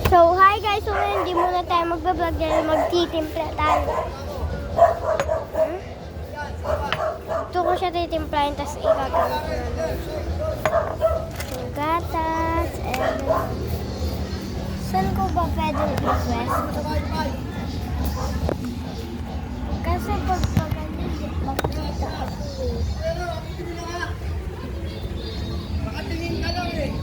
So, hi guys! So, hindi muna tayo magbablog dahil magtitimpla tayo. Ito ko siya titimplahin, tapos igagawin ko na yung gatas, and saan ko ba pwede i-request? Kasi pag pagaling, makikita ako eh. Makatingin ka lang eh.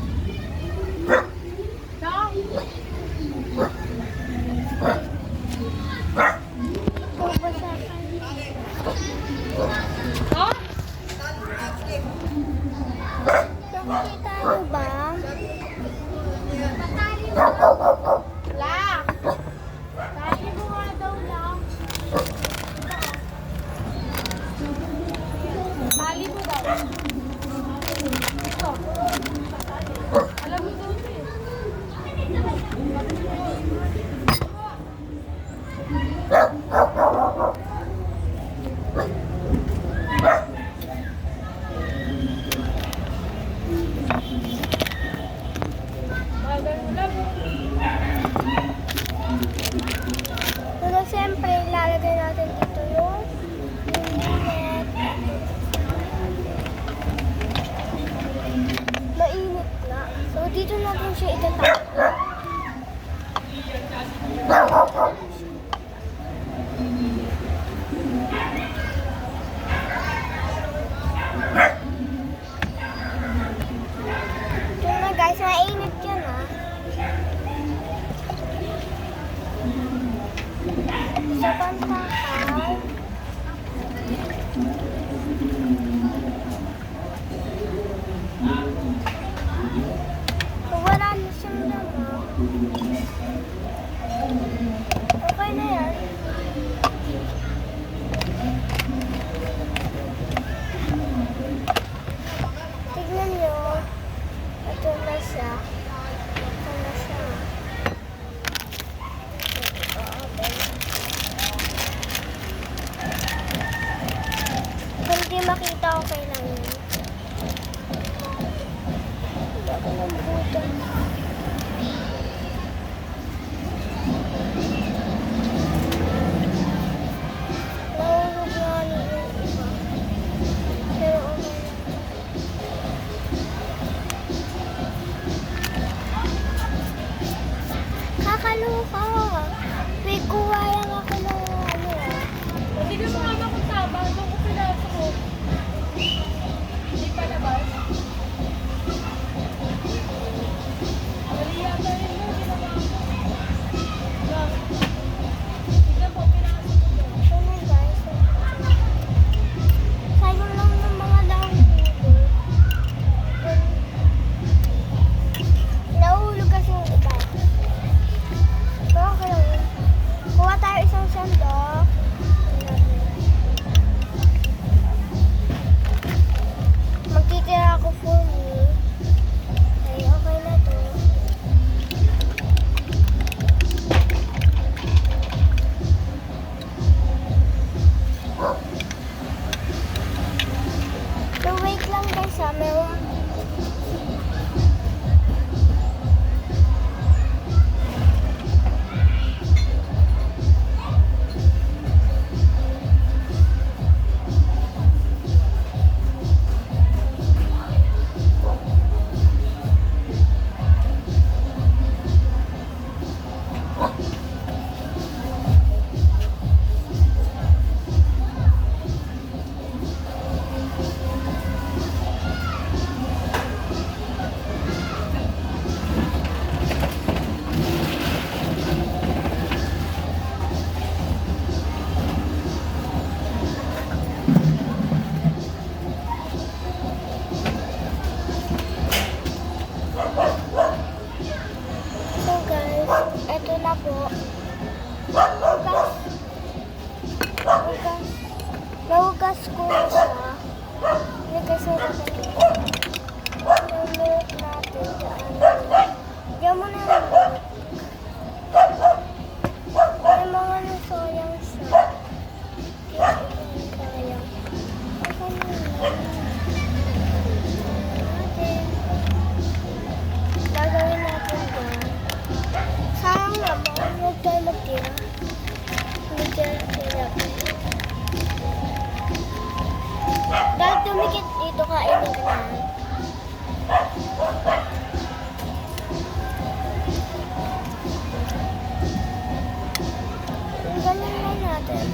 Nakikita nyo ba? La! Tali mo nga daw lang. Tali mo daw. Ito. Alam mo daw ito eh. Pero siyempre, ilalagay natin dito yung binet. Mainit na. So, dito natin siya itatapon. Ito na guys, mainit yan ah. Sa pantakal. So, wala na siyang laman. Okay na yan. Tignan nyo. Ito na siya. Ito na siya. Kung hindi makita, okay lang yun. Hindi ako nabutan. Nahulog na ano yung iba. Pero okay lang. Kakaloka! May kuha lang ako ng ano ah. Hindi ka sumama kung tama. Doon ko pinasok. Hindi pa labas. Mali yata yun mo. Ginawa ko. Tignan po, pinasok ko doon. Ito na guys. Sayang lang ng mga dahon dito. Nahulog kasi yung iba. Pero okay lang yun. Kuha tayo isang sandok. Magtitira ako for me. Ay, okay na to. So, wait lang guys ha. Meron. So guys, eto na po. Nahugas ko na siya. Nilagay sa natin. Nalulit natin dyan. Diyan mo na yung may mga nasayang siya. Sayang. Okay na yun. Natin. Gagawin natin dyan. Sayang naman, huwag tayo magtira. Hindi tira. Dahil tumikit dito, kainin ka na. Ganyan lang natin.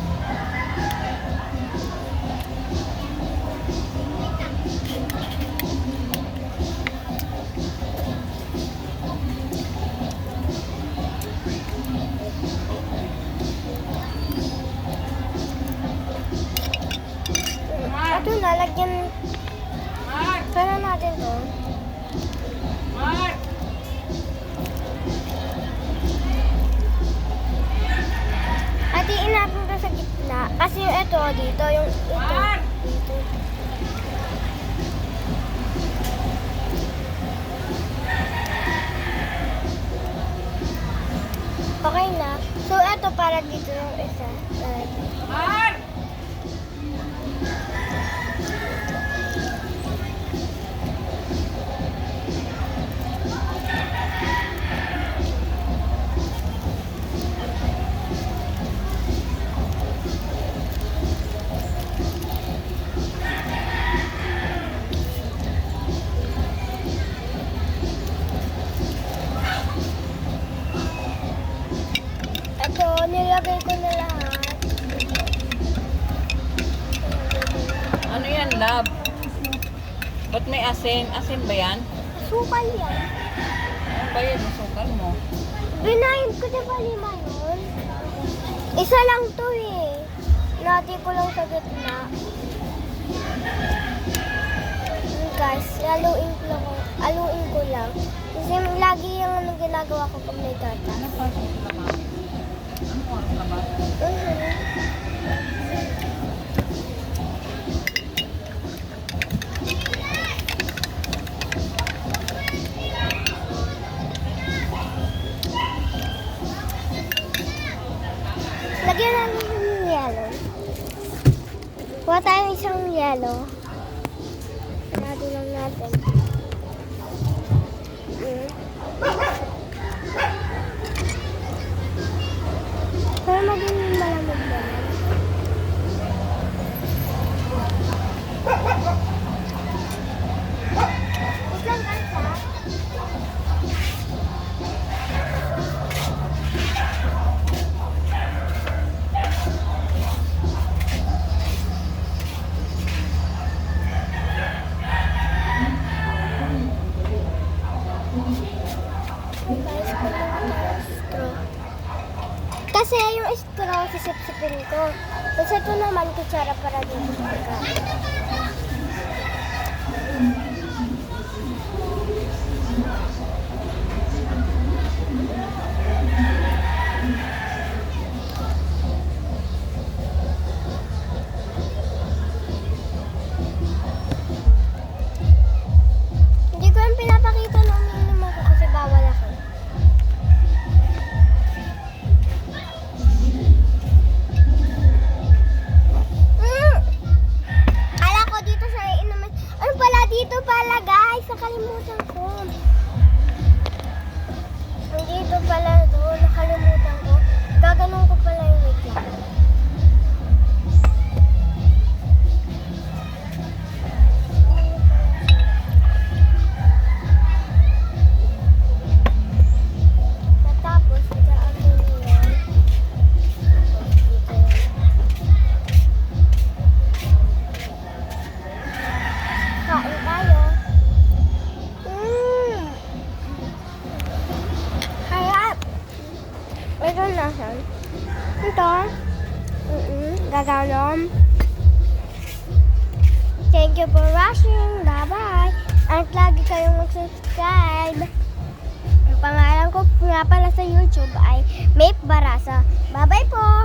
Ito na, lagyan. Mark! Kaya natin to. Mark! Hatiin natin to sa gitna. Kasi yung ito, dito. Yung ito, Mark! dito. Okay na. So, ito para dito yung isa. Mark! Ito, nilagay ko na lahat. Ano yan, love? Ba't may asin? Asin ba yan? Sukal yan. Ano ba yan? Sukal mo. Binayin ko diba 5 nun? Isa lang to eh. Nati ko lang sa gitna. Guys, aluin ko lang. Kasi lagi yung ano ginagawa ko pag may tata. Ano pa sa laman? Ano pa sa laman? Lagyan natin yung yellow. Kuha tayong isang yellow. Lagi lang natin. Para maging malamig naman. Wait lang guys ha. Guys, kumuha tayo ng straw. Kasi yung straw, sisip-sipin ko. Tapos ito naman, kutsara para dito sa pagkain. Hindi ko yung pinapakita nung minimum ako kasi bawal ako. Kala ko dito sa inuman. Ano pala dito pala guys? Nakalimutan ko. Dito pala doon. Nakalimutan ko. Gaganon ko pala yung wait lang. Tapos, itaan ko yun. Tapos, dito yan. Kain tayo. Harap. Ito nasan? Ito. Gaganon. Thank you for watching. Bye-bye. At lagi kayong mag-subscribe. Ang pangalan ko nga pala sa YouTube ay Mape Barasa. Bye-bye po!